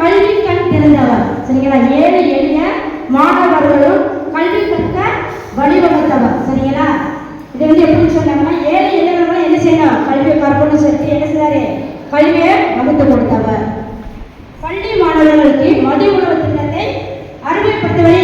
கல்வி கண் திறந்தவர். சரிங்களா? ஏழை எளிய மாணவர்களும் கல்வி கற்க வழிவகுத்தவர். சரிங்களா? இது எப்படி சொன்னாங்கன்னா, ஏழை எளியவர்களும் என்ன செய்யணும், கல்வியை கற்கணும்னு சொல்லிட்டு என்ன செய்தாரு, கல்வியை வகுத்து கொடுத்தவர். பள்ளி மாணவர்களுக்கு மதிய உணவு திட்டத்தை அறிமுகப்படுத்தவரை